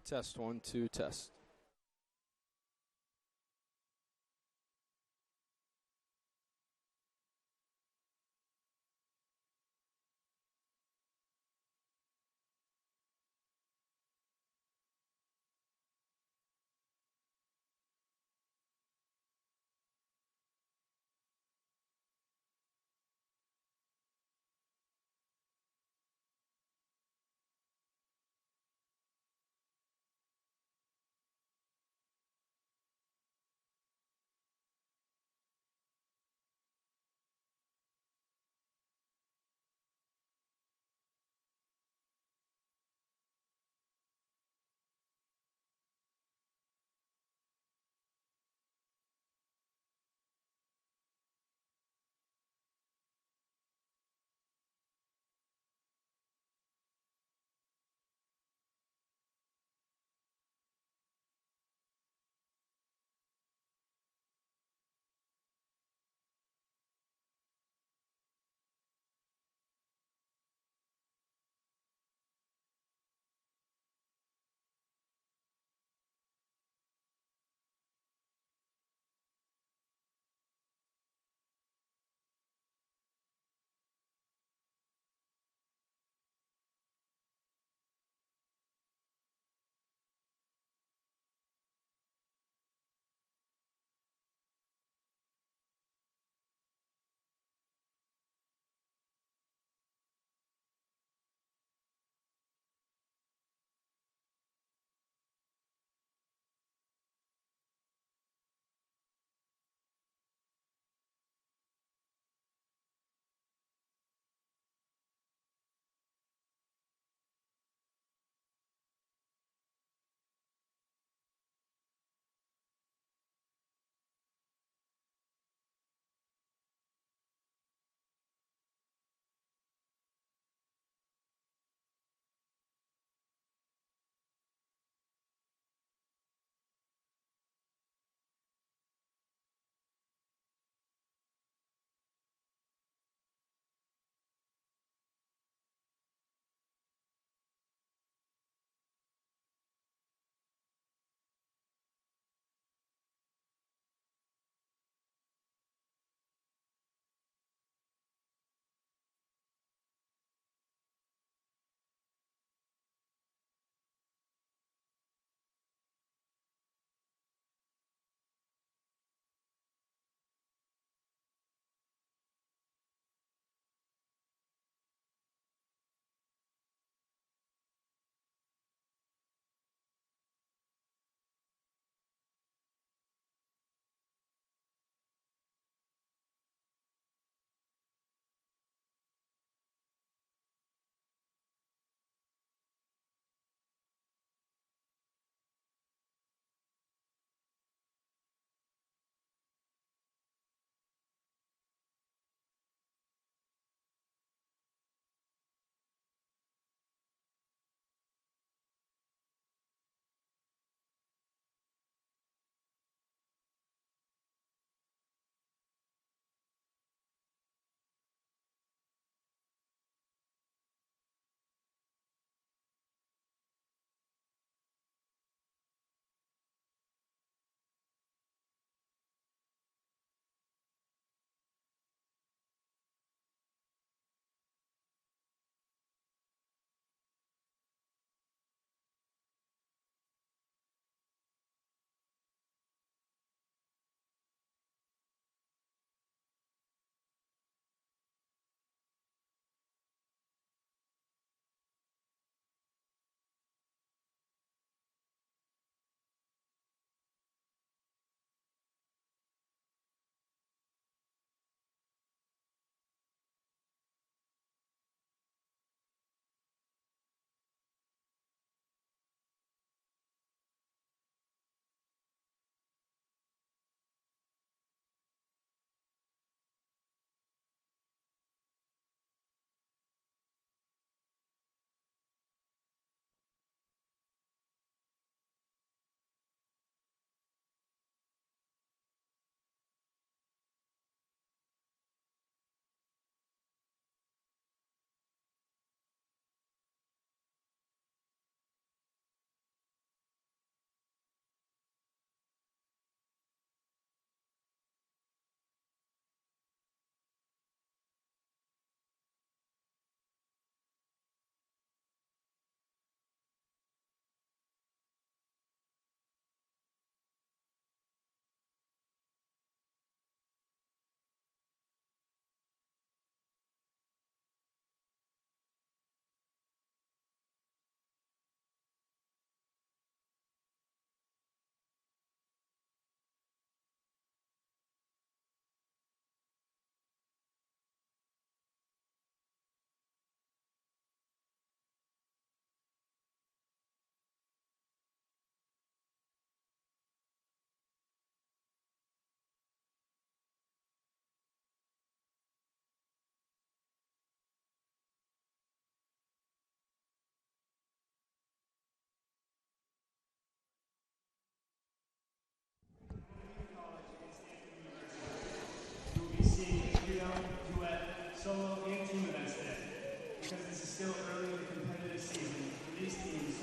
Test 1, 2, test.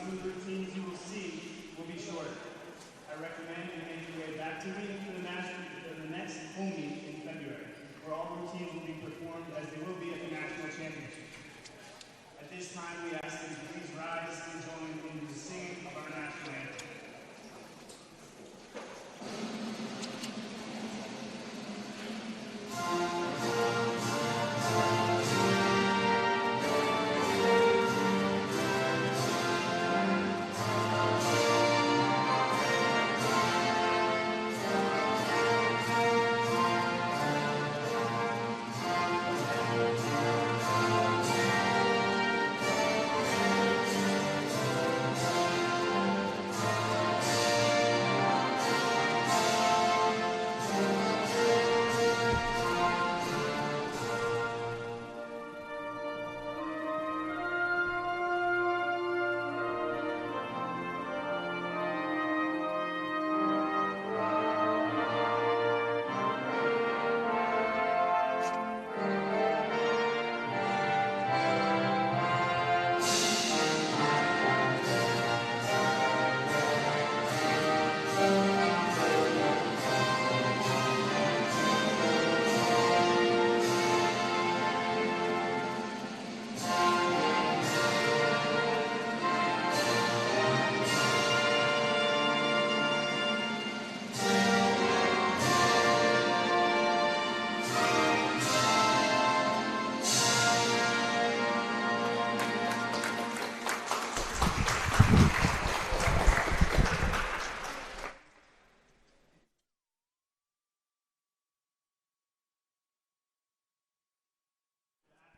some of the routines you will see will be shorter. I recommend you make your way back to Wheaton for the next home meet in February, where all routines will be performed as they will be at the National Championship. At this time, we ask that you please rise and join in the singing of our national anthem.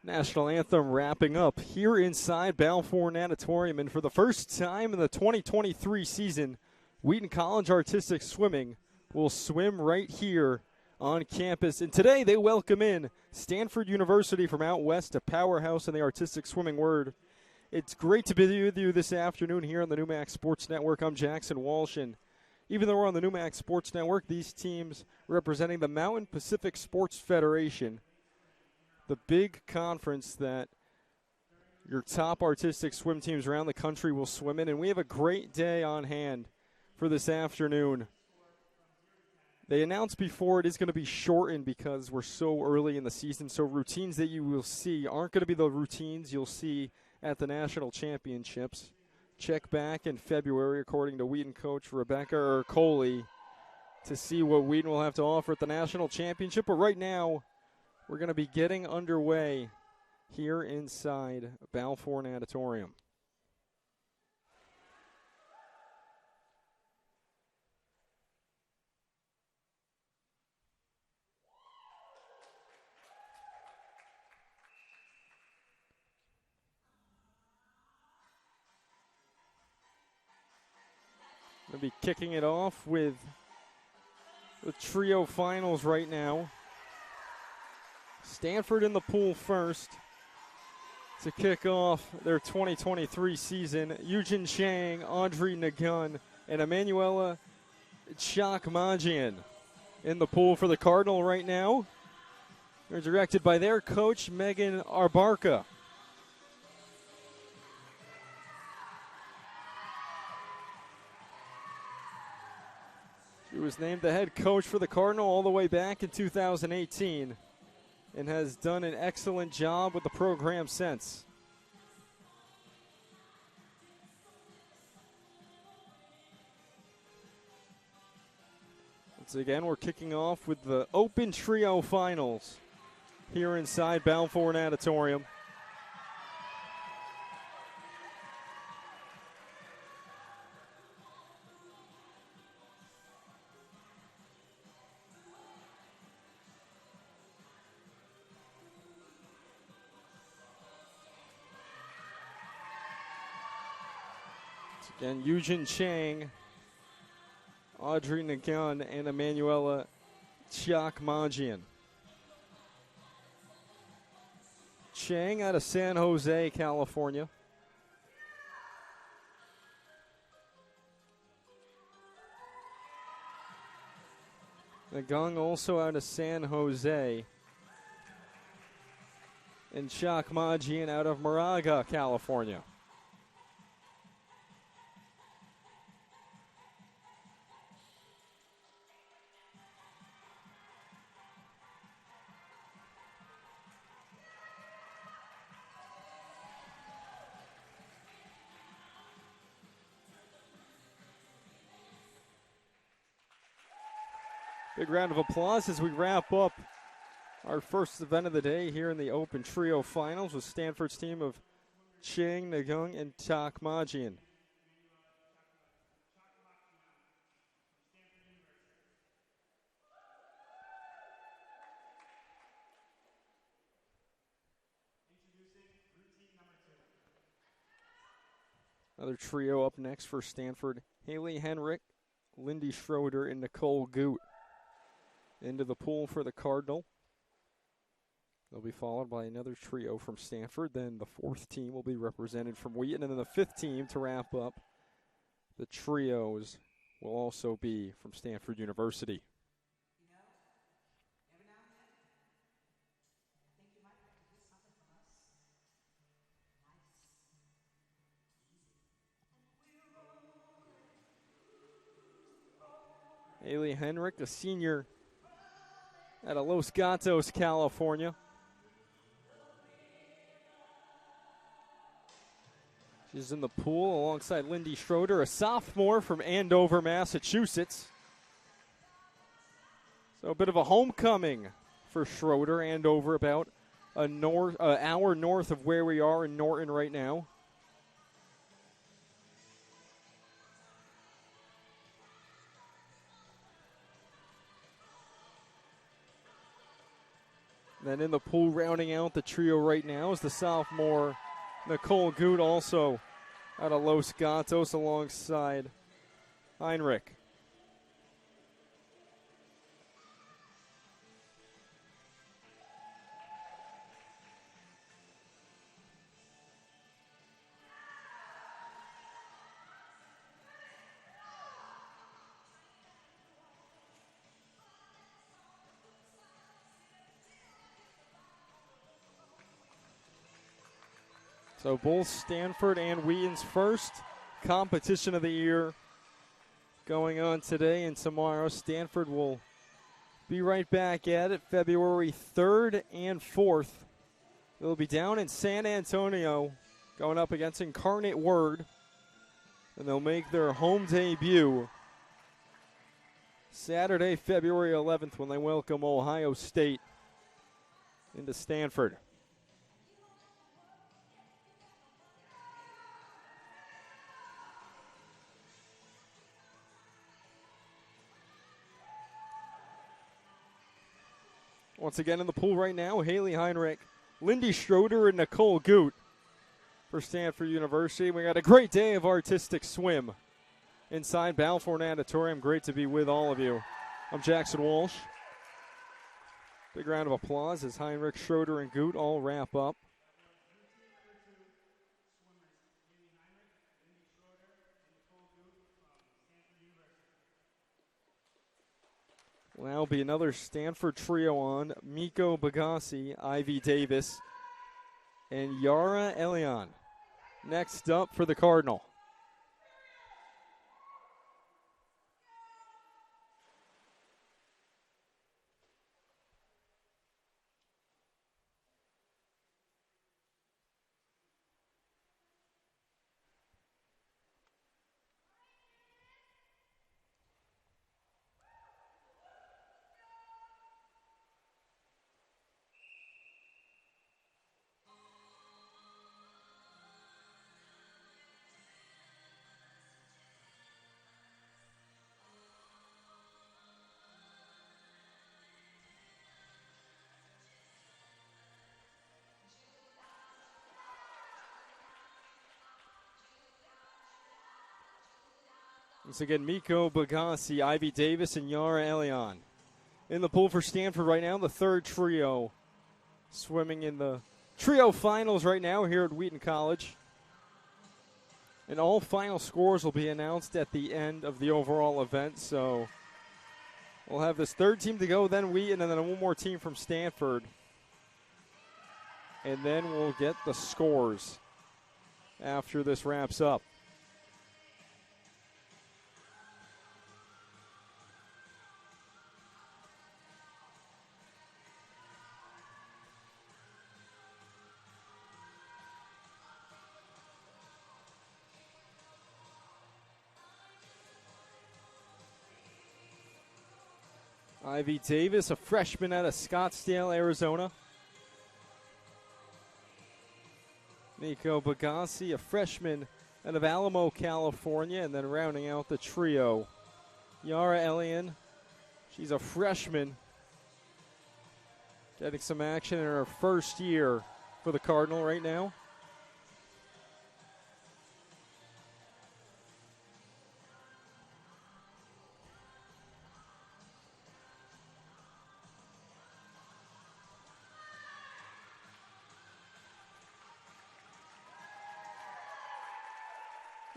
National anthem wrapping up here inside Balfour Natatorium. And for the first time in the 2023 season, Wheaton College Artistic Swimming will swim right here on campus. And today they welcome in Stanford University from out west, a powerhouse in the artistic swimming world. It's great to be with you this afternoon here on the NewMax Sports Network. I'm Jackson Walsh, and even though we're on the NewMax Sports Network, these teams representing the Mountain Pacific Sports Federation, the big conference that your top artistic swim teams around the country will swim in. And we have a great day on hand for this afternoon. They announced before it is going to be shortened because we're so early in the season, so routines that you will see aren't going to be the routines you'll see at the National Championships. Check back in February, according to Wheaton coach Rebecca Ercole, to see what Wheaton will have to offer at the National Championship. But right now, we're going to be getting underway here inside Balfour Natatorium. We'll be kicking it off with the trio finals right now. Stanford in the pool first to kick off their 2023 season. Yujin Chang, Audrey Nagun, and Emanuela Chakmajian in the pool for the Cardinal right now. They're directed by their coach, Megan Arbarca. She was named the head coach for the Cardinal all the way back in 2018 and has done an excellent job with the program since. Once again, we're kicking off with the Open Trio Finals here inside Balfour Natatorium. Again, Yujin Chang, Audrey Nagun, and Emanuela Chakmajian. Chang out of San Jose, California. Nagun also out of San Jose. And Chakmajian out of Moraga, California. Big round of applause as we wrap up our first event of the day here in the Open Trio Finals with Stanford's team of Chang, Nagung, and Takmajian. Another trio up next for Stanford. Haley Henrik, Lindy Schroeder, and Nicole Goot into the pool for the Cardinal. They'll be followed by another trio from Stanford. Then the fourth team will be represented from Wheaton. And then the fifth team to wrap up the trios will also be from Stanford University. Haley Henrik, a senior out of Los Gatos, California. She's in the pool alongside Lindy Schroeder, a sophomore from Andover, Massachusetts. So a bit of a homecoming for Schroeder. Andover, about an hour north of where we are in Norton right now. Then in the pool, rounding out the trio right now is the sophomore Nicole Goot, also out of Los Gatos, alongside Heinrich. So both Stanford and Wheaton's first competition of the year going on today and tomorrow. Stanford will be right back at it February 3rd and 4th. They'll be down in San Antonio going up against Incarnate Word. And they'll make their home debut Saturday, February 11th, when they welcome Ohio State into Stanford. Once again in the pool right now, Haley Heinrich, Lindy Schroeder, and Nicole Goot for Stanford University. We got a great day of artistic swim inside Balfour Natatorium. Great to be with all of you. I'm Jackson Walsh. Big round of applause as Heinrich, Schroeder, and Goot all wrap up. Will now be another Stanford trio on. Miko Bagassi, Ivy Davis, and Yara Elion next up for the Cardinal. Once again, Miko Bagassi, Ivy Davis, and Yara Elion in the pool for Stanford right now. The third trio swimming in the trio finals right now here at Wheaton College. And all final scores will be announced at the end of the overall event. So we'll have this third team to go, then Wheaton, and then one more team from Stanford. And then we'll get the scores after this wraps up. Ivy Davis, a freshman out of Scottsdale, Arizona. Nico Bagassi, a freshman out of Alamo, California. And then rounding out the trio, Yara Elian. She's a freshman, getting some action in her first year for the Cardinal right now.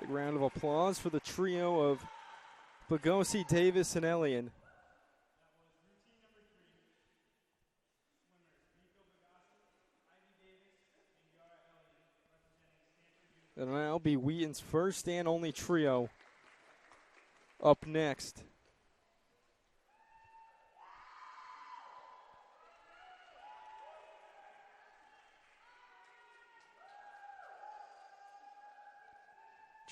Big round of applause for the trio of Bagosi, Davis, and Elian. It'll now be Wheaton's first and only trio up next.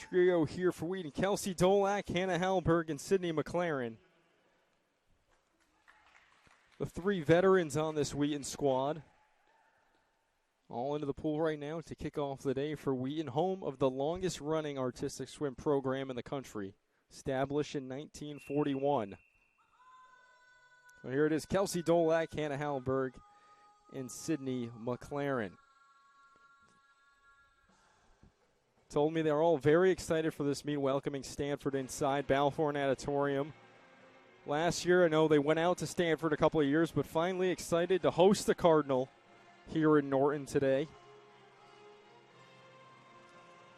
Trio here for Wheaton: Kelsey Dolak, Hannah Hallberg, and Sydney McLaren. The three veterans on this Wheaton squad. All into the pool right now to kick off the day for Wheaton, home of the longest running artistic swim program in the country, established in 1941. So here it is: Kelsey Dolak, Hannah Hallberg, and Sydney McLaren. Told me they're all very excited for this meet, welcoming Stanford inside Balfour Natatorium. Last year, I know they went out to Stanford a couple of years, but finally excited to host the Cardinal here in Norton today.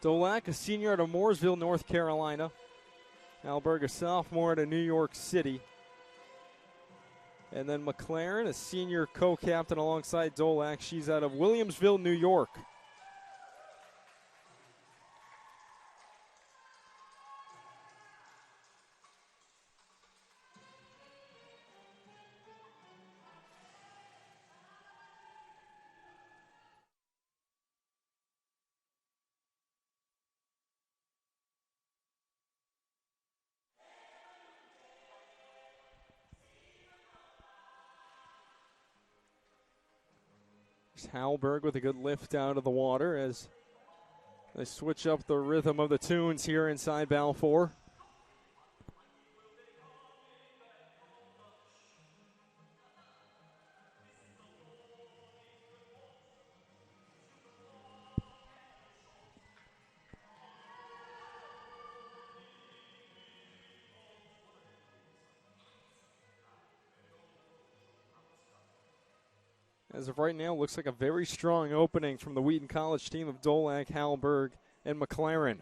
Dolak, a senior out of Mooresville, North Carolina. Hallberg, a sophomore out of New York City. And then McLaren, a senior co-captain alongside Dolak. She's out of Williamsville, New York. Hallberg with a good lift out of the water as they switch up the rhythm of the tunes here inside Balfour. As of right now, looks like a very strong opening from the Wheaton College team of Dolak, Hallberg, and McLaren.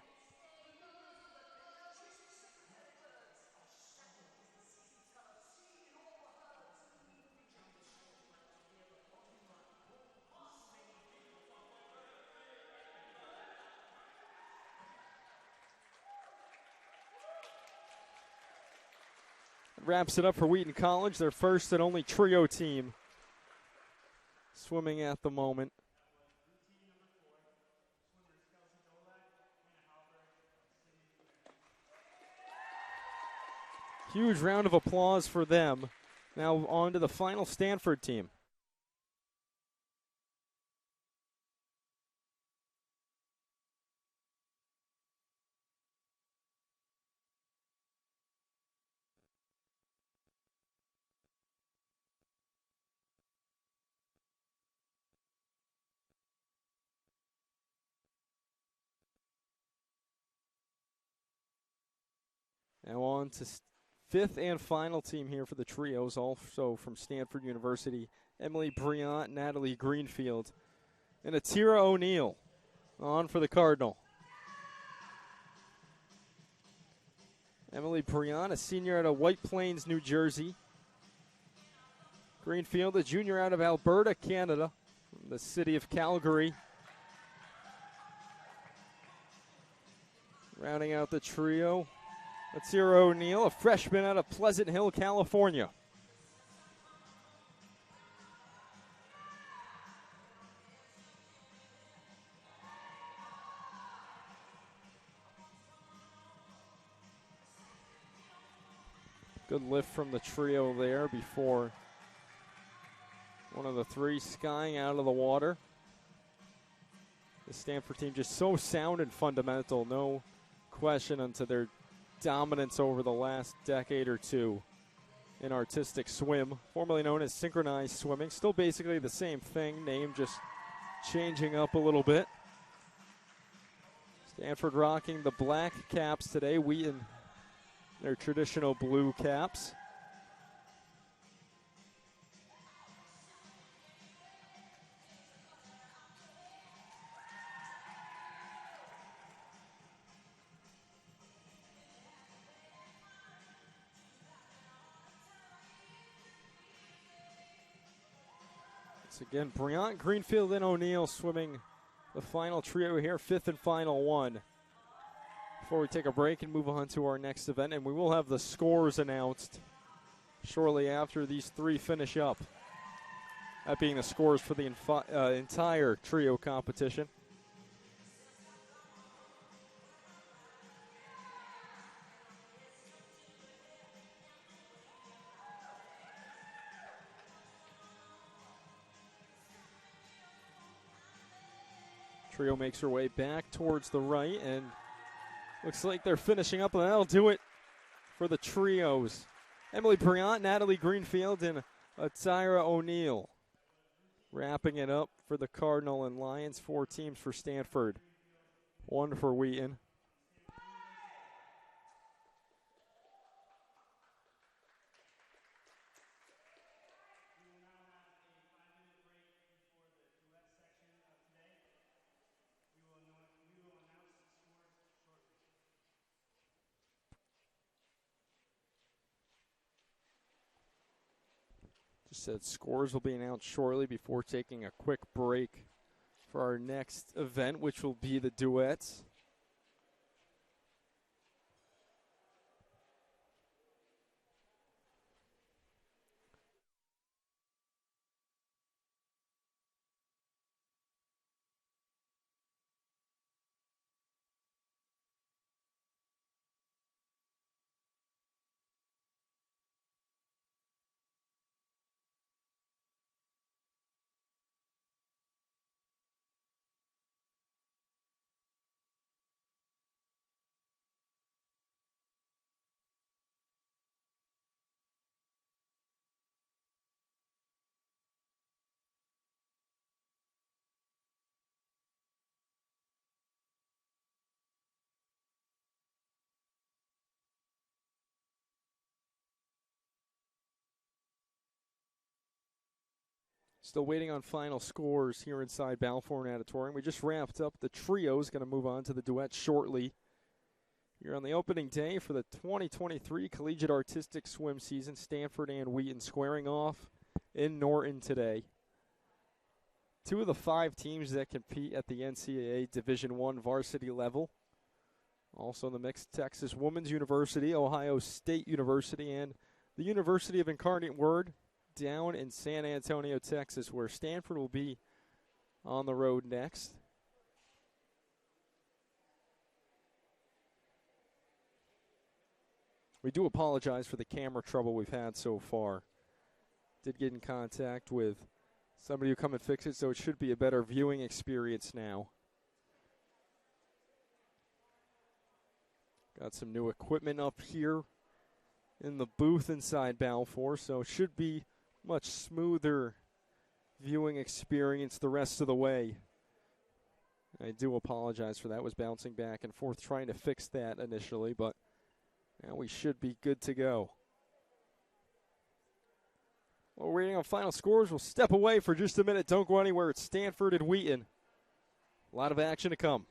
Wraps it up for Wheaton College, their first and only trio team swimming at the moment. Huge round of applause for them. Now on to the final Stanford team. Now on to fifth and final team here for the trios, also from Stanford University. Emily Briant, Natalie Greenfield, and Atira O'Neill on for the Cardinal. Emily Briant, a senior out of White Plains, New Jersey. Greenfield, a junior out of Alberta, Canada, from the city of Calgary. Rounding out the trio, Atira O'Neill, a freshman out of Pleasant Hill, California. Good lift from the trio there before one of the three skying out of the water. The Stanford team just so sound and fundamental. No question onto their dominance over the last decade or two in artistic swim, formerly known as synchronized swimming. Still basically the same thing, name just changing up a little bit. Stanford rocking the black caps today. Wheaton, their traditional blue caps. Once again, Bryant, Greenfield, and O'Neill swimming the final trio here, fifth and final one. Before we take a break and move on to our next event, and we will have the scores announced shortly after these three finish up. That being the scores for the entire trio competition. Trio makes her way back towards the right, and looks like they're finishing up, and that'll do it for the trios. Emily Bryant, Natalie Greenfield, and Tyra O'Neill wrapping it up for the Cardinal and Lions. 4 teams for Stanford, 1 for Wheaton. Just said scores will be announced shortly before taking a quick break for our next event, which will be the duets. Still waiting on final scores here inside Balfour Natatorium. We just wrapped up the trios. Going to move on to the duets shortly. Here on the opening day for the 2023 Collegiate Artistic Swim season, Stanford and Wheaton squaring off in Norton today. 2 of the 5 teams that compete at the NCAA Division I varsity level. Also in the mix, Texas Women's University, Ohio State University, and the University of Incarnate Word down in San Antonio, Texas, where Stanford will be on the road next. We do apologize for the camera trouble we've had so far. Did get in contact with somebody who come and fix it, so it should be a better viewing experience now. Got some new equipment up here in the booth inside Balfour, so it should be much smoother viewing experience the rest of the way. I do apologize for that. Was bouncing back and forth trying to fix that initially, but now we should be good to go. While we're waiting on final scores, we'll step away for just a minute. Don't go anywhere. It's Stanford and Wheaton. A lot of action to come.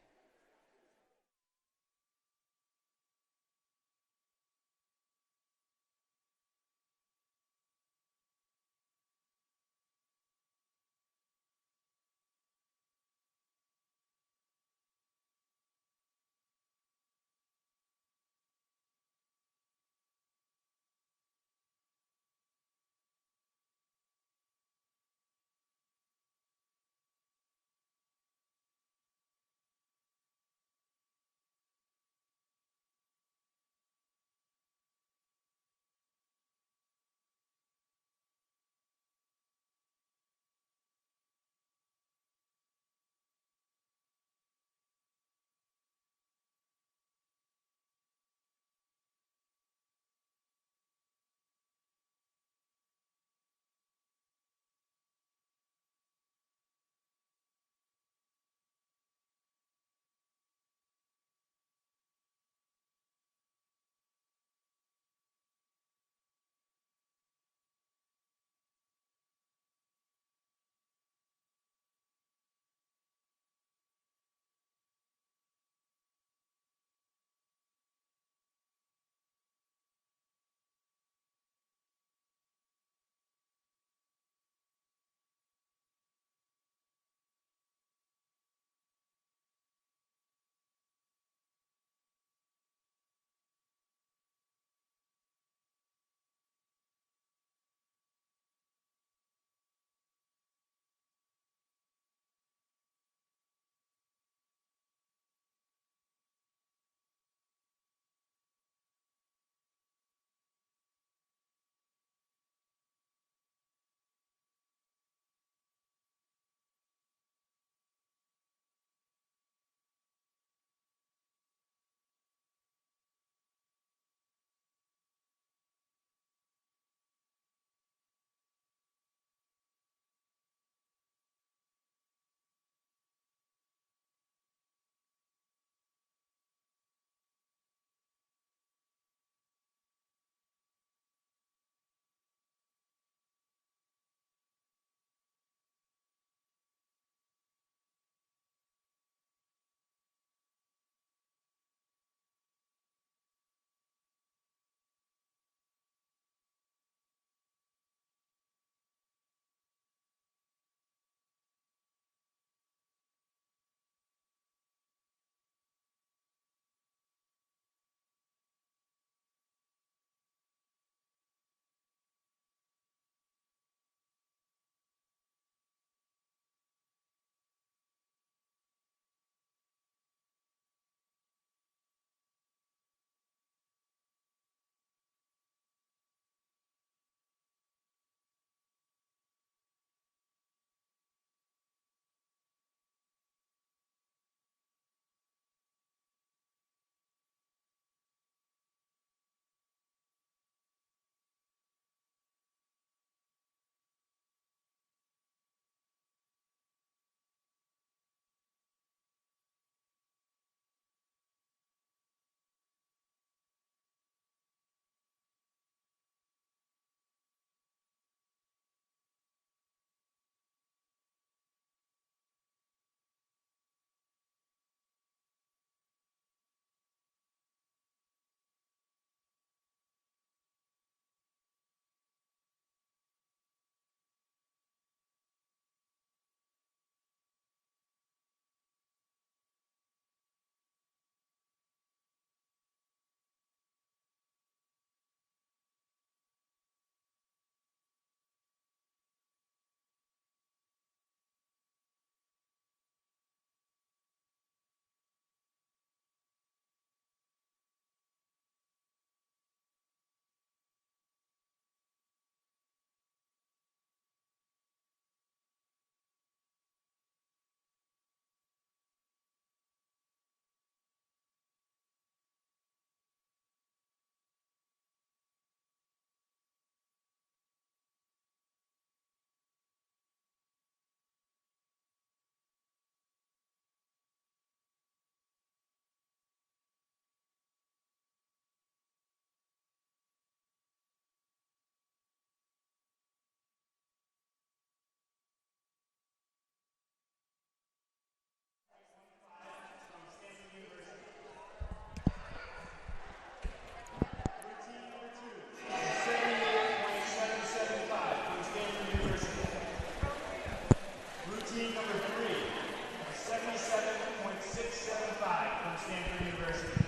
University.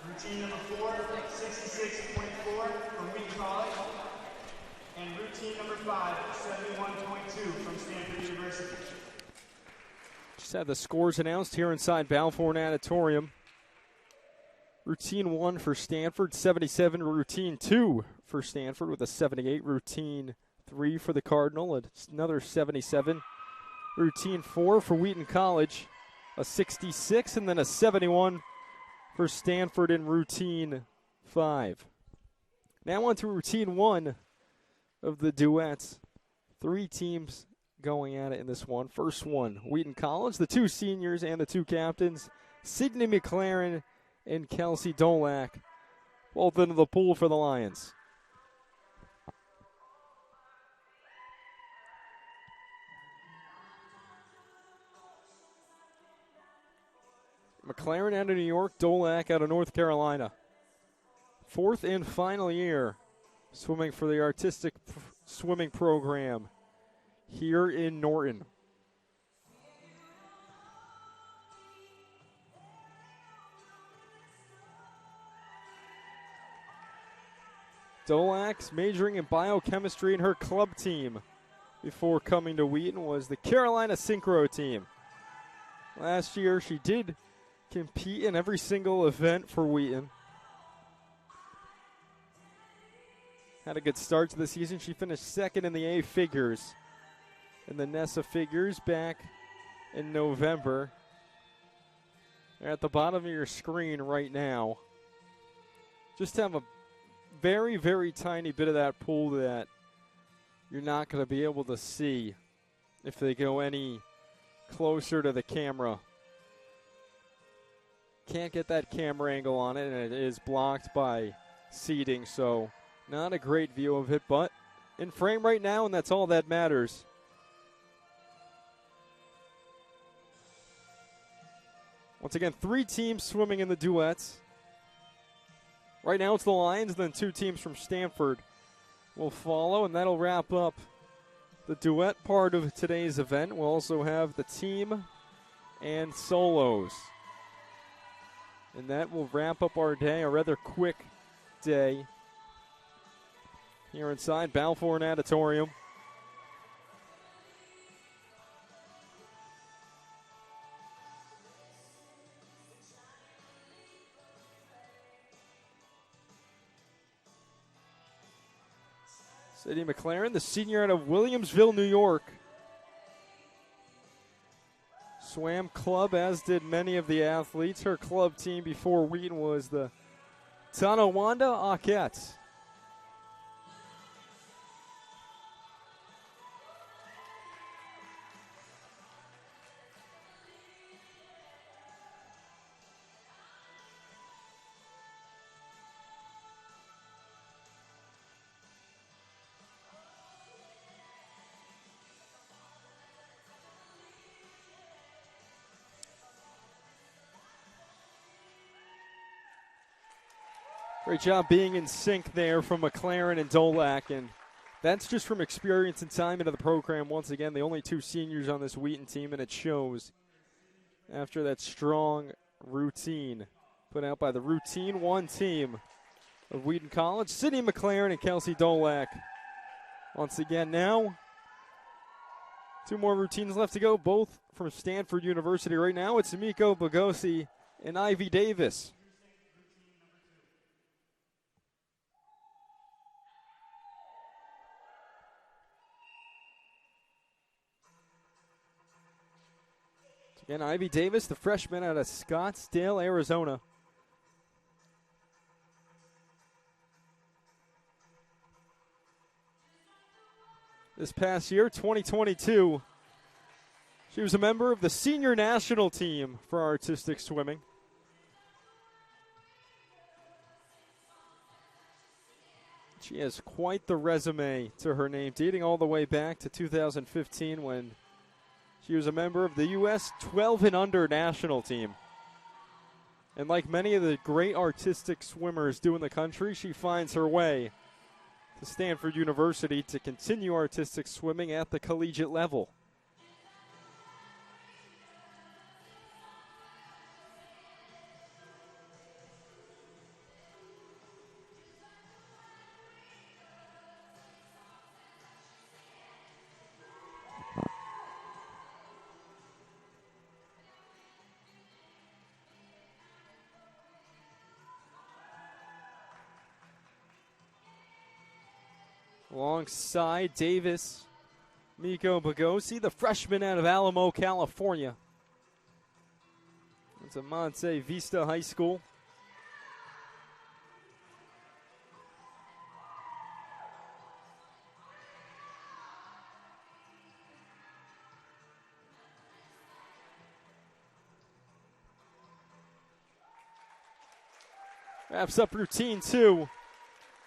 Routine number 4, 66.4 from Wheaton College. And routine number 5, 71.2 from Stanford University. Just had the scores announced here inside Balfour Natatorium. Routine 1 for Stanford, 77. Routine 2 for Stanford with a 78. Routine 3 for the Cardinal, another 77. Routine 4 for Wheaton College, a 66, and then a 71 for Stanford in routine 5. Now on to routine 1 of the duets. 3 teams going at it in this one. First one, Wheaton College, the 2 seniors and the 2 captains, Sydney McLaren and Kelsey Dolak, both into the pool for the Lions. McLaren out of New York, Dolak out of North Carolina. 4th and final year swimming for the artistic swimming program here in Norton. Dolak's majoring in biochemistry, and her club team before coming to Wheaton was the Carolina Synchro team. Last year she did compete in every single event for Wheaton. Had a good start to the season. She finished 2nd in the A figures in the Nessa figures back in November. They're at the bottom of your screen right now. Just have a very, very tiny bit of that pool that you're not going to be able to see if they go any closer to the camera. Can't get that camera angle on it, and it is blocked by seating, so not a great view of it, but in frame right now, and that's all that matters. Once again, 3 teams swimming in the duets. Right now it's the Lions, then 2 teams from Stanford will follow, and that'll wrap up the duet part of today's event. We'll also have the team and solos. And that will wrap up our day, a rather quick day here inside Balfour Natatorium. Sydney McLaren, the senior out of Williamsville, New York. Swam club, as did many of the athletes. Her club team before Wheaton was the Tonawanda Aukettes. Great job being in sync there from McLaren and Dolak, and that's just from experience and time into the program. Once again, the only 2 seniors on this Wheaton team, and it shows after that strong routine put out by the routine 1 team of Wheaton College. Sydney McLaren and Kelsey Dolak. Once again now, 2 more routines left to go, both from Stanford University right now. It's Miko Bogosi and Ivy Davis. Again, Ivy Davis, the freshman out of Scottsdale, Arizona. This past year, 2022, she was a member of the senior national team for artistic swimming. She has quite the resume to her name, dating all the way back to 2015 when she was a member of the U.S. 12 and under national team. And like many of the great artistic swimmers do in the country, she finds her way to Stanford University to continue artistic swimming at the collegiate level. Alongside Davis, Miko Bagosi, the freshman out of Alamo, California. It's a Monte Vista High School. Wraps up routine 2.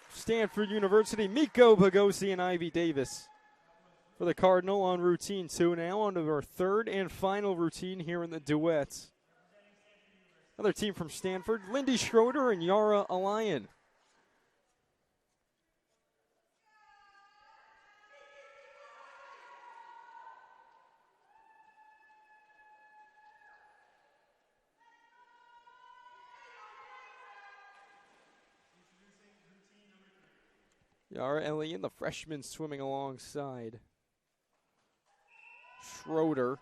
Stanford University, Miko Bagosi and Ivy Davis for the Cardinal on routine 2. Now on to our third and final routine here in the duets. Another team from Stanford, Lindy Schroeder and Yara Alayan. Yara Alayan, the freshman, swimming alongside Schroeder.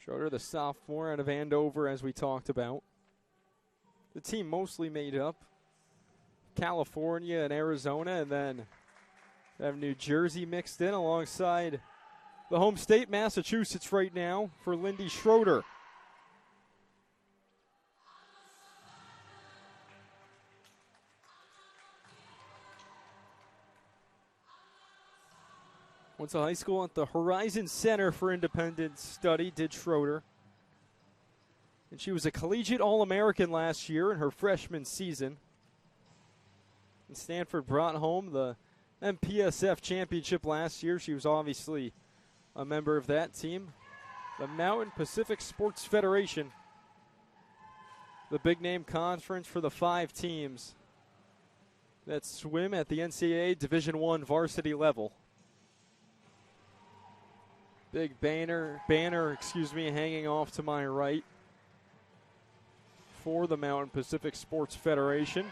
Schroeder, the sophomore out of Andover, as we talked about. The team mostly made up California and Arizona, and then have New Jersey mixed in alongside the home state, Massachusetts, right now for Lindy Schroeder. Went to high school at the Horizon Center for Independent Study, did Schroeder. And she was a collegiate All-American last year in her freshman season. And Stanford brought home the MPSF championship last year. She was obviously a member of that team. The Mountain Pacific Sports Federation, the big name conference for the 5 teams that swim at the NCAA Division I varsity level. Big banner, hanging off to my right for the Mountain Pacific Sports Federation.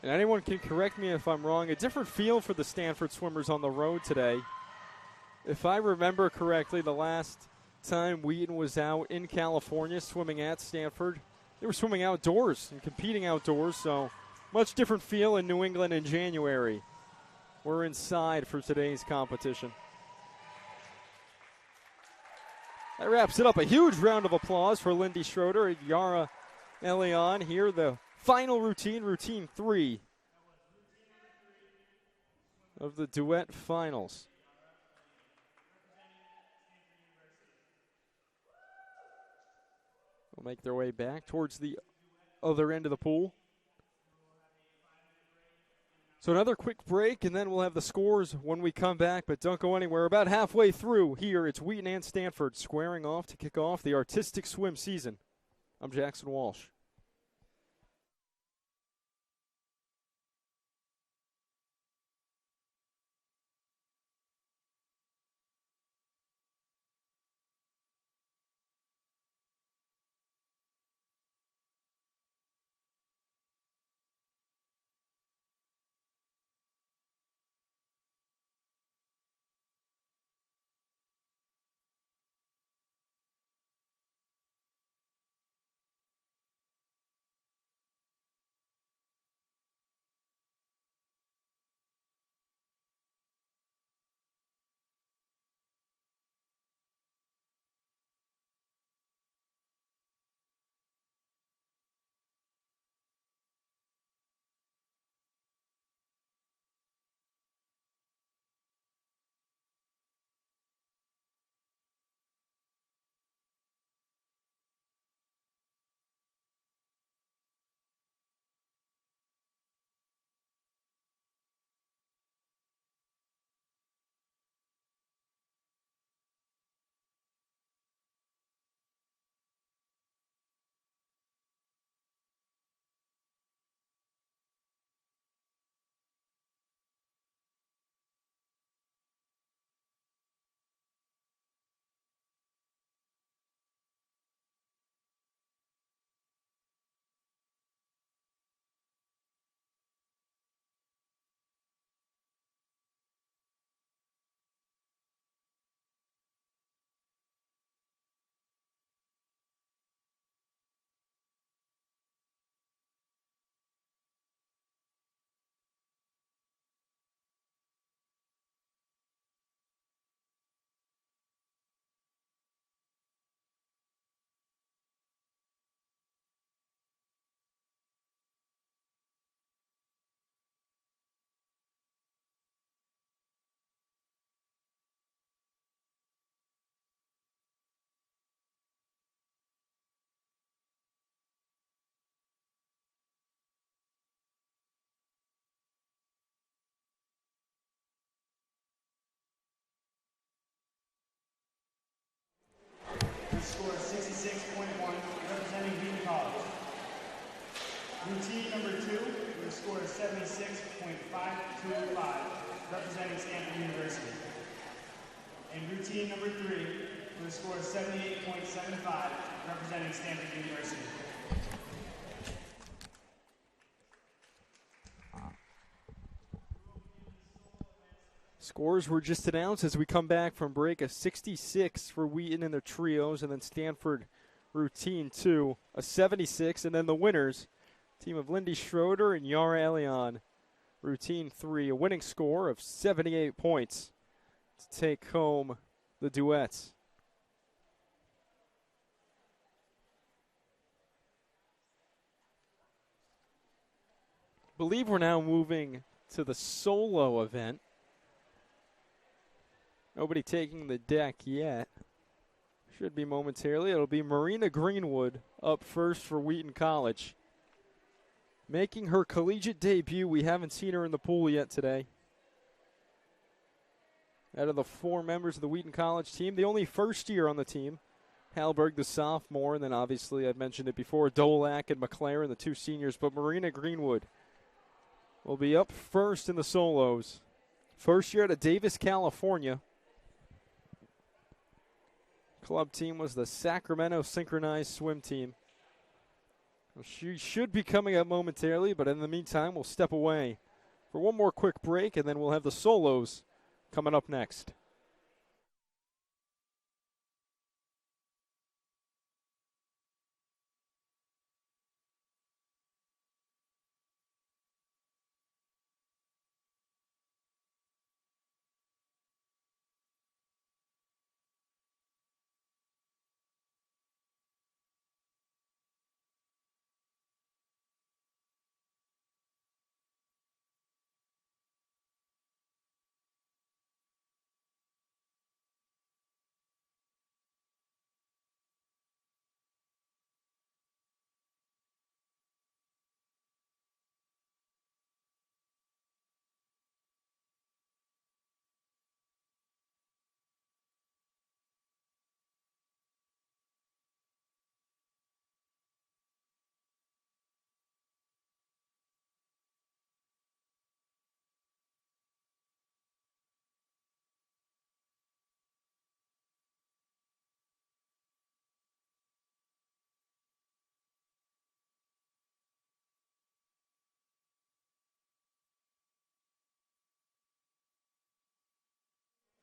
And anyone can correct me if I'm wrong. A different feel for the Stanford swimmers on the road today. If I remember correctly, the last time Wheaton was out in California swimming at Stanford, they were swimming outdoors and competing outdoors, so much different feel in New England in January. We're inside for today's competition. That wraps it up. A huge round of applause for Lindy Schroeder and Yara Elion here. The final routine, routine 3 of the duet finals. Will make their way back towards the other end of the pool. So another quick break, and then we'll have the scores when we come back, but don't go anywhere. About halfway through here, it's Wheaton and Stanford squaring off to kick off the artistic swim season. I'm Jackson Walsh. Routine number 2 with a score of 76.525, representing Stanford University. And routine number 3 with a score of 78.75, representing Stanford University. Scores were just announced as we come back from break. A 66 for Wheaton in the trios, and then Stanford routine 2, a 76, and then the winners, team of Lindy Schroeder and Yara Elion, routine 3, a winning score of 78 points to take home the duets. I believe we're now moving to the solo event. Nobody taking the deck yet. Should be momentarily. It'll be Marina Greenwood up first for Wheaton College. Making her collegiate debut. We haven't seen her in the pool yet today. Out of the 4 members of the Wheaton College team, the only first year on the team. Halberg, the sophomore, and then obviously I've mentioned it before, Dolak and McLaren, the 2 seniors. But Marina Greenwood will be up first in the solos. First year out of Davis, California. Club team was the Sacramento Synchronized Swim Team. Well, she should be coming up momentarily, but in the meantime, we'll step away for one more quick break, and then we'll have the solos coming up next.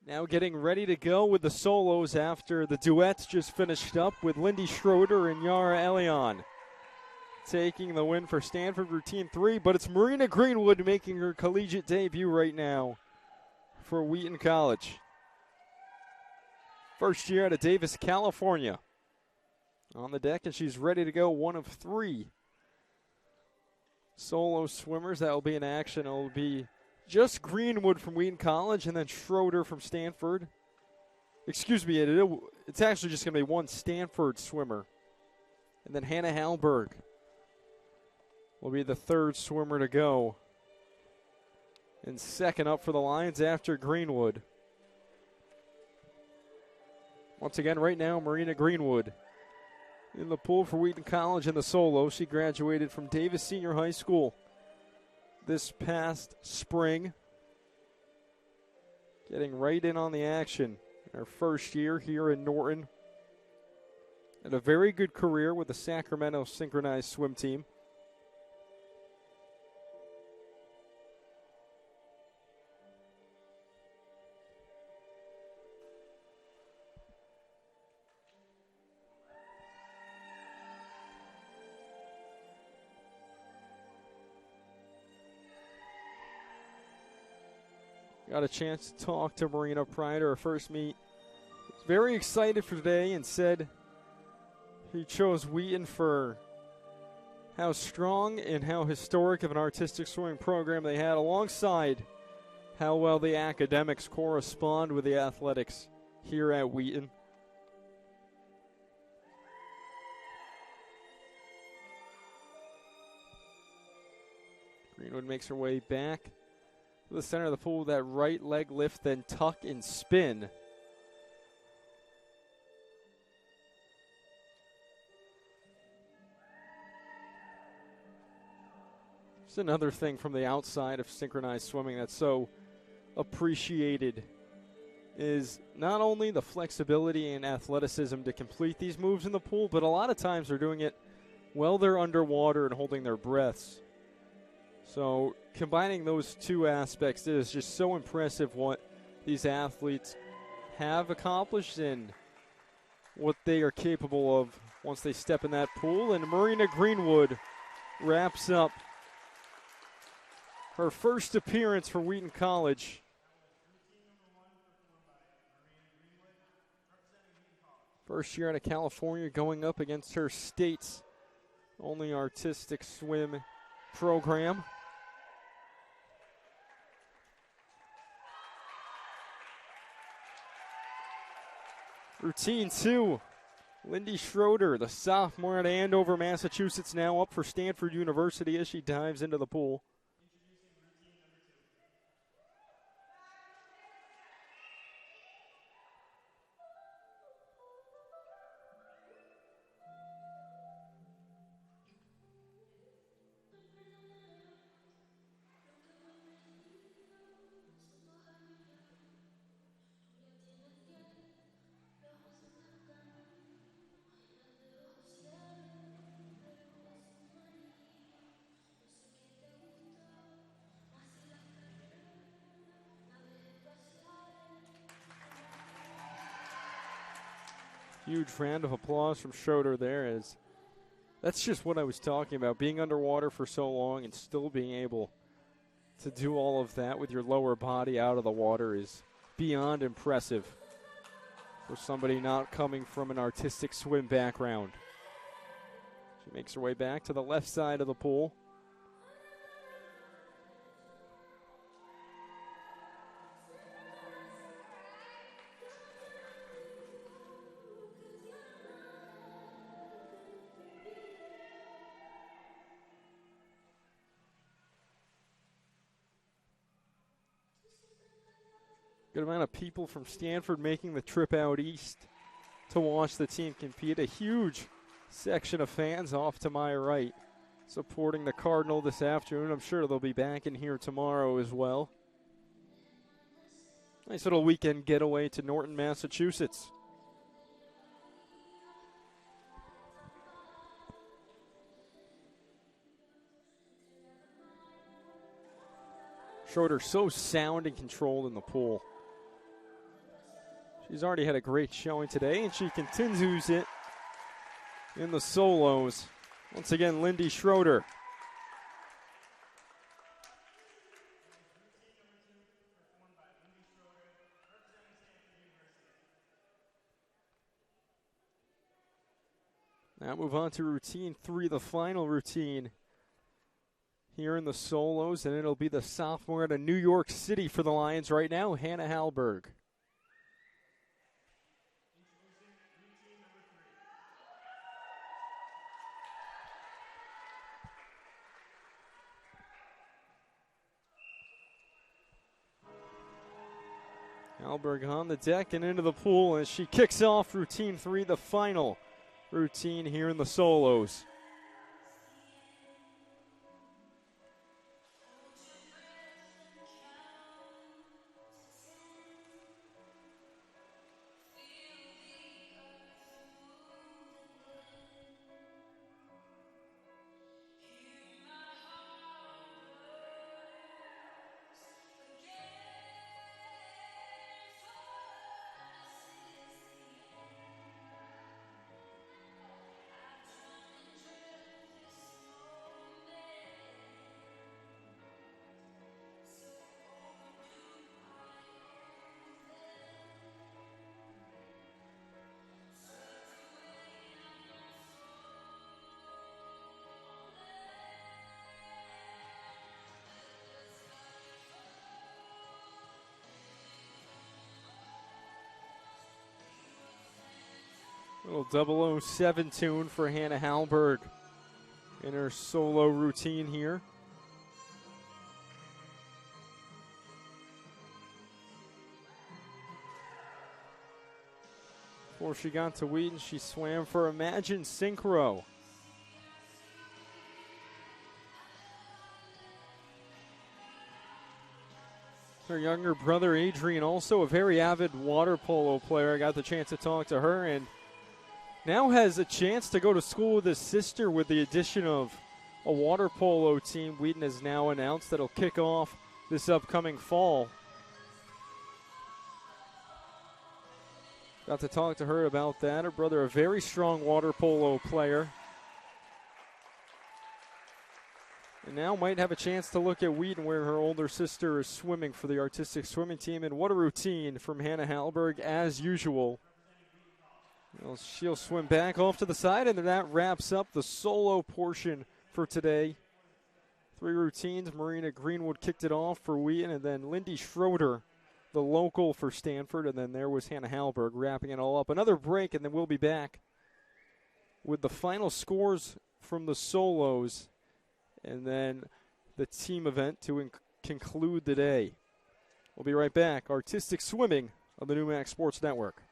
Now getting ready to go with the solos after the duets just finished up with Lindy Schroeder and Yara Elion taking the win for Stanford routine 3, but it's Marina Greenwood making her collegiate debut right now for Wheaton College. First year out of Davis, California. On the deck, and she's ready to go, one of 3 solo swimmers that will be in action. It will be just Greenwood from Wheaton College and then Schroeder from Stanford. Excuse me, it's actually just going to be one Stanford swimmer. And then Hannah Halberg will be the 3rd swimmer to go. And second up for the Lions after Greenwood. Once again, right now, Marina Greenwood in the pool for Wheaton College in the solo. She graduated from Davis Senior High School this past spring. Getting right in on the action in her first year here in Norton. Had a very good career with the Sacramento Synchronized Swim Team. Got a chance to talk to Marina prior to her first meet. Was very excited for today and said he chose Wheaton for how strong and how historic of an artistic swimming program they had, alongside how well the academics correspond with the athletics here at Wheaton. Greenwood makes her way back to the center of the pool with that right leg lift, then tuck and spin. It's another thing from the outside of synchronized swimming that's so appreciated is not only the flexibility and athleticism to complete these moves in the pool, but a lot of times they're doing it while they're underwater and holding their breaths. So combining those two aspects is just so impressive what these athletes have accomplished and what they are capable of once they step in that pool. And Marina Greenwood wraps up her first appearance for Wheaton College. First year out of California, going up against her state's only artistic swim program. Routine 2, Lindy Schroeder, the sophomore out of Andover, Massachusetts, now up for Stanford University as she dives into the pool. Huge round of applause from Schroeder there, as that's just what I was talking about. Being underwater for so long and still being able to do all of that with your lower body out of the water is beyond impressive for somebody not coming from an artistic swim background. She makes her way back to the left side of the pool. Good amount of people from Stanford making the trip out east to watch the team compete. A huge section of fans off to my right supporting the Cardinal this afternoon. I'm sure they'll be back in here tomorrow as well. Nice little weekend getaway to Norton, Massachusetts. Schroeder so sound and controlled in the pool. She's already had a great showing today, and she continues it in the solos. Once again, Lindy Schroeder. Now move on to routine 3, the final routine here in the solos, and it'll be the sophomore out of New York City for the Lions right now, Hannah Hallberg. Hallberg on the deck and into the pool as she kicks off routine 3, the final routine here in the solos. Little 007 tune for Hannah Hallberg in her solo routine here. Before she got to Wheaton, she swam for Imagine Synchro. Her younger brother, Adrian, also a very avid water polo player. I got the chance to talk to her, and now has a chance to go to school with his sister with the addition of a water polo team. Wheaton has now announced that it'll kick off this upcoming fall. Got to talk to her about that. Her brother, a very strong water polo player. And now might have a chance to look at Wheaton, where her older sister is swimming for the artistic swimming team. And what a routine from Hannah Hallberg, as usual. Well, she'll swim back off to the side, and that wraps up the solo portion for today. 3 routines. Marina Greenwood kicked it off for Wheaton, and then Lindy Schroeder, the local for Stanford, and then there was Hannah Hallberg wrapping it all up. Another break, and then we'll be back with the final scores from the solos, and then the team event to conclude the day. We'll be right back. Artistic swimming on the Newmax Sports Network.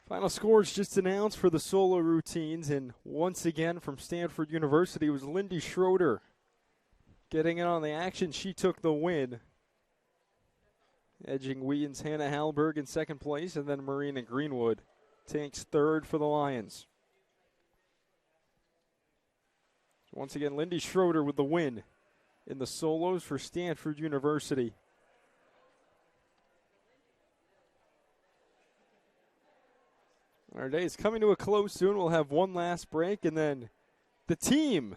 Final scores just announced for the solo routines, and once again from Stanford University was Lindy Schroeder getting in on the action. She took the win, edging Wheaton's Hannah Hallberg in second place, and then Marina Greenwood takes third for the Lions. Once again, Lindy Schroeder with the win in the solos for Stanford University. Our day is coming to a close soon. We'll have one last break and then the team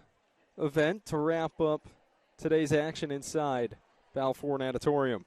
event to wrap up today's action inside Balfour Natatorium.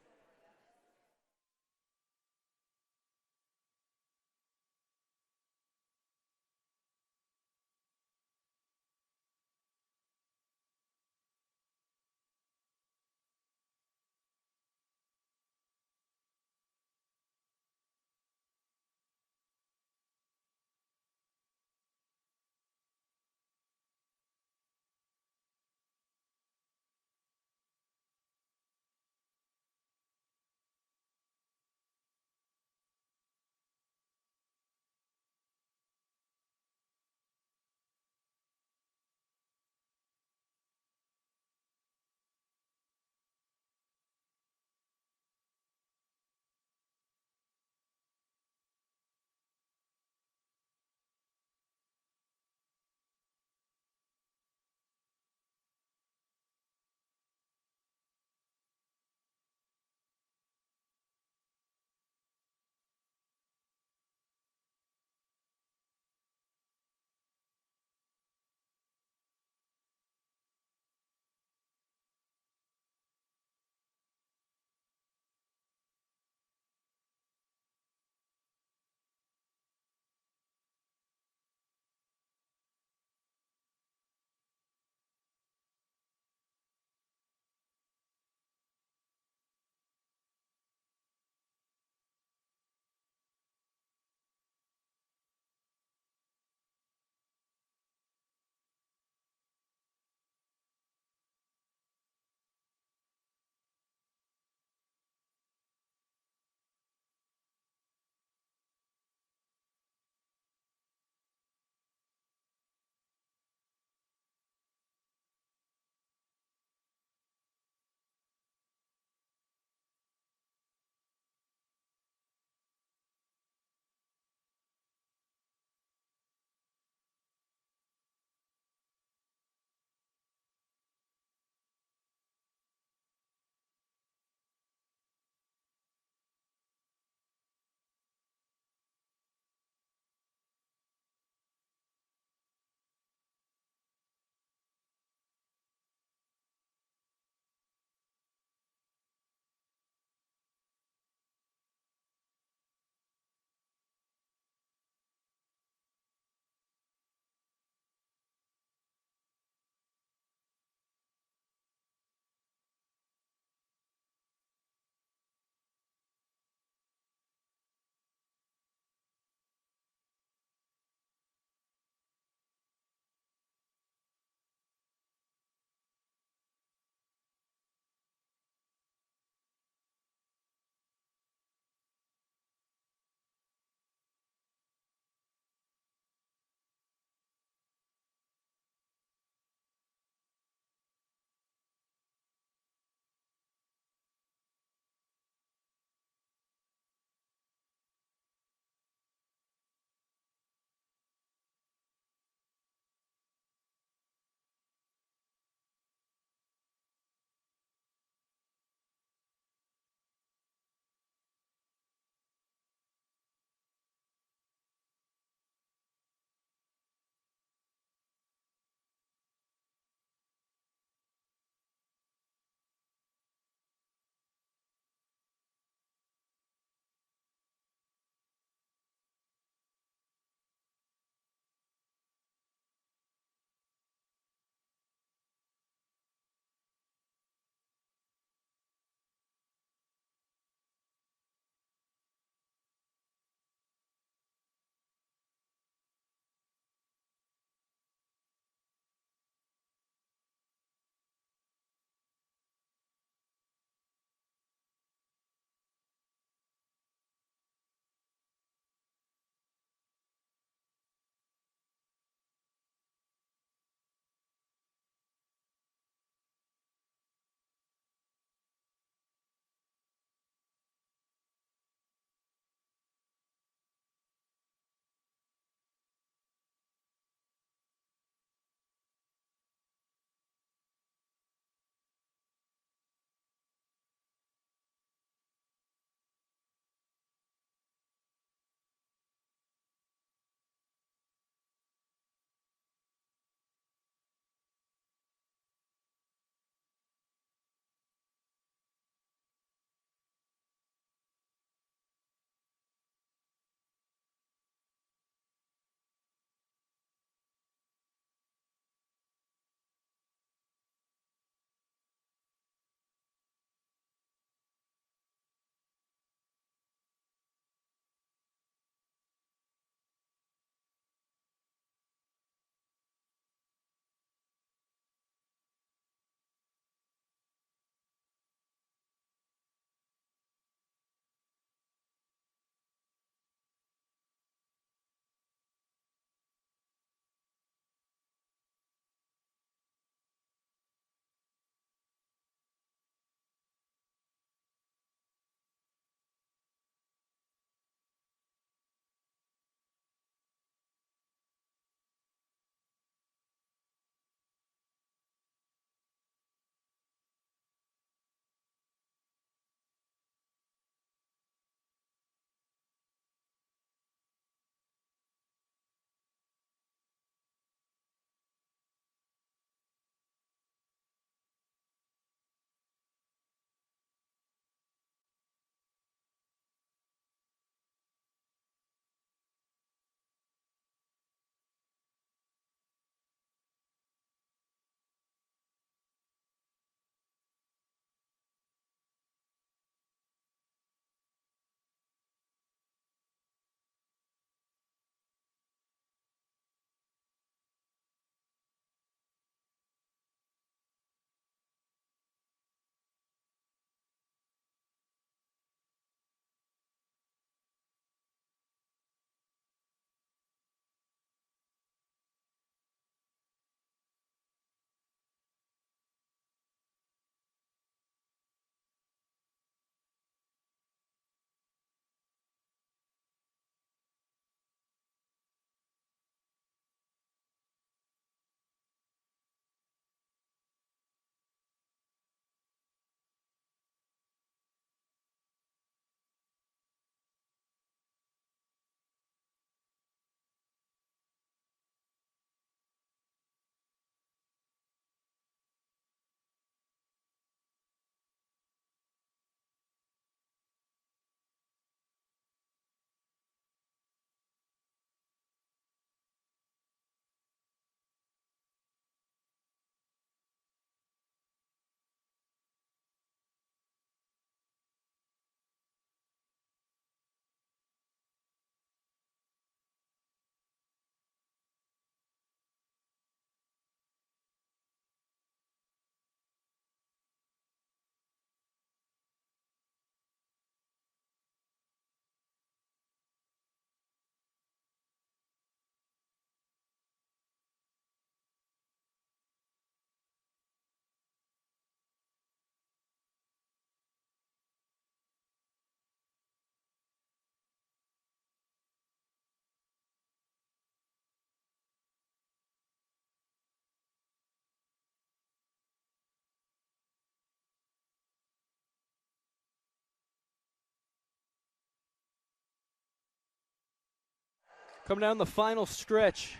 Coming down the final stretch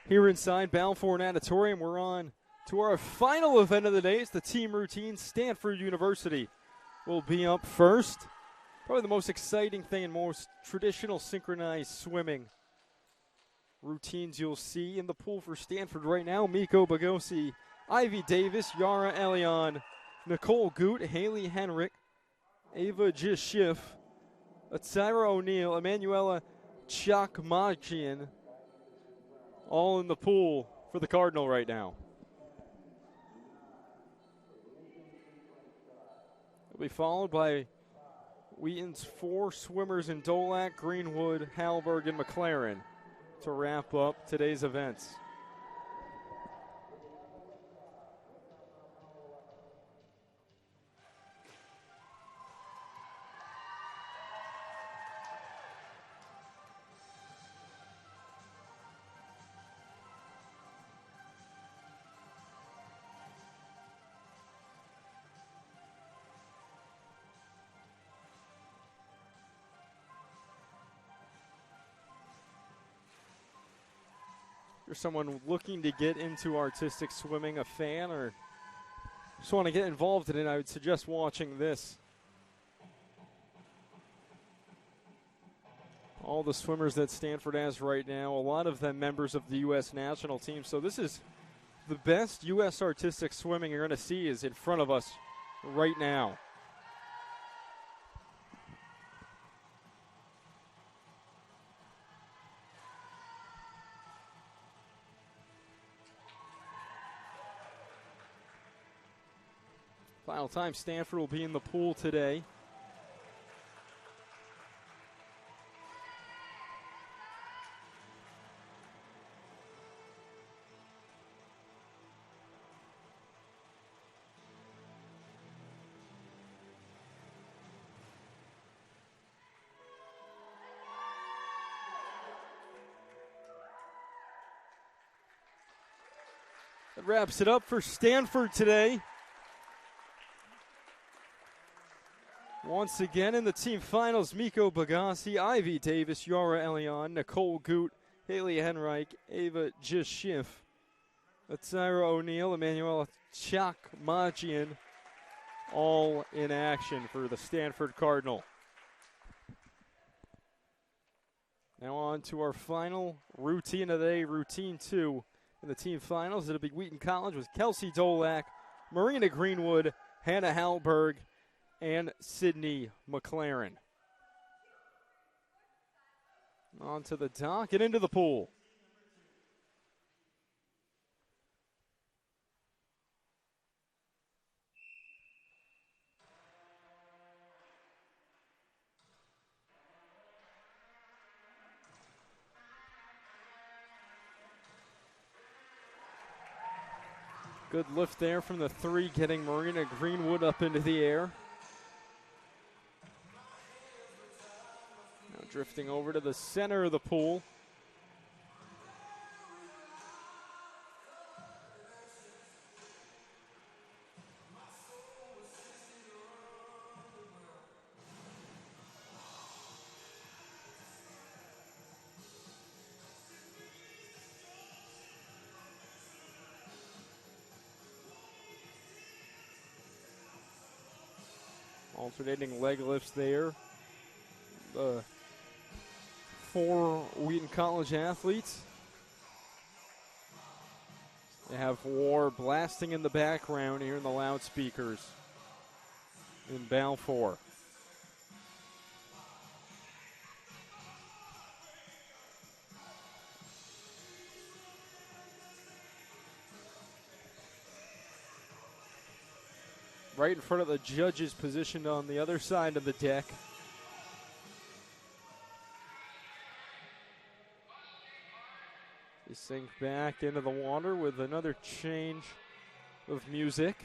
here inside Balfour Natatorium. We're on to our final event of the day. It's the team routine. Stanford University will be up first. Probably the most exciting thing and most traditional synchronized swimming routines you'll see in the pool for Stanford right now. Miko Bagosi, Ivy Davis, Yara Elion, Nicole Goot, Haley Henrik, Ava Jishif, Atsira O'Neill, Emanuela Chakmajian, all in the pool for the Cardinal right now. It'll be followed by Wheaton's 4 swimmers in Dolac, Greenwood, Halberg, and McLaren to wrap up today's events. You're someone looking to get into artistic swimming, a fan, or just want to get involved in it, I would suggest watching this. All the swimmers that Stanford has right now, a lot of them members of the U.S. national team. So this is the best U.S. artistic swimming you're going to see is in front of us right now. Final time, Stanford will be in the pool today. That wraps it up for Stanford today. Once again in the team finals, Miko Bagassi, Ivy Davis, Yara Elion, Nicole Goot, Haley Henrike, Ava Jishif, Atsira O'Neill, Emanuela Chakmajian, all in action for the Stanford Cardinal. Now on to our final routine of the day, routine 2 in the team finals. It'll be Wheaton College with Kelsey Dolac, Marina Greenwood, Hannah Halberg, and Sydney McLaren. On to the dock and into the pool. Good lift there from the 3, getting Marina Greenwood up into the air. Now drifting over to the center of the pool. Alternating leg lifts there. The 4 Wheaton College athletes. They have war blasting in the background here in the loudspeakers in Balfour. Right in front of the judges positioned on the other side of the deck. They sink back into the water with another change of music.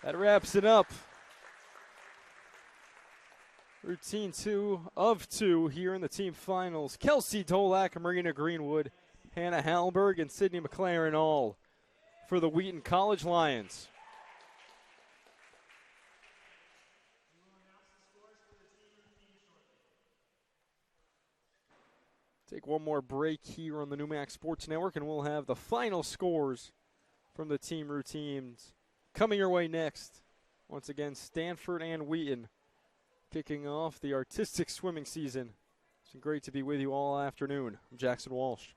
That wraps it up. Routine 2 of 2 here in the team finals. Kelsey Dolak, Marina Greenwood, Hannah Hallberg, and Sydney McLaren all for the Wheaton College Lions. Take one more break here on the NewMax Sports Network, and we'll have the final scores from the team routines coming your way next. Once again, Stanford and Wheaton kicking off the artistic swimming season. It's been great to be with you all afternoon. I'm Jackson Walsh.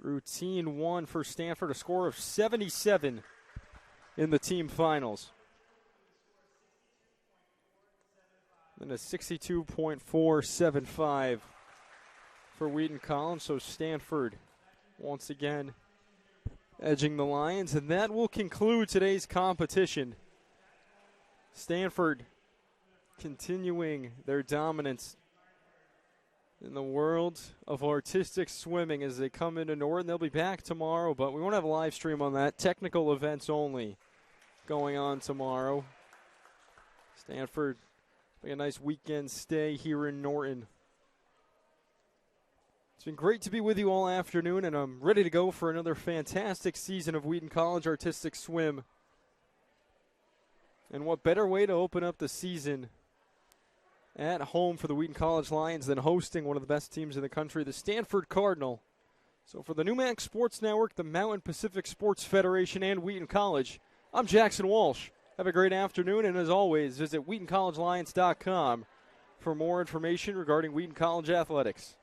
Routine 1 for Stanford, a score of 77 in the team finals. And a 62.475 for Wheaton College. So Stanford once again edging the Lions. And that will conclude today's competition. Stanford continuing their dominance in the world of artistic swimming as they come into Norton. They'll be back tomorrow, but we won't have a live stream on that. Technical events only going on tomorrow. Stanford, a nice weekend stay here in Norton. It's been great to be with you all afternoon, and I'm ready to go for another fantastic season of Wheaton College Artistic Swim. And what better way to open up the season at home for the Wheaton College Lions than hosting one of the best teams in the country, the Stanford Cardinal. So for the NewMax Sports Network, the Mountain Pacific Sports Federation, and Wheaton College, I'm Jackson Walsh. Have a great afternoon, and as always, visit WheatonCollegeLions.com for more information regarding Wheaton College athletics.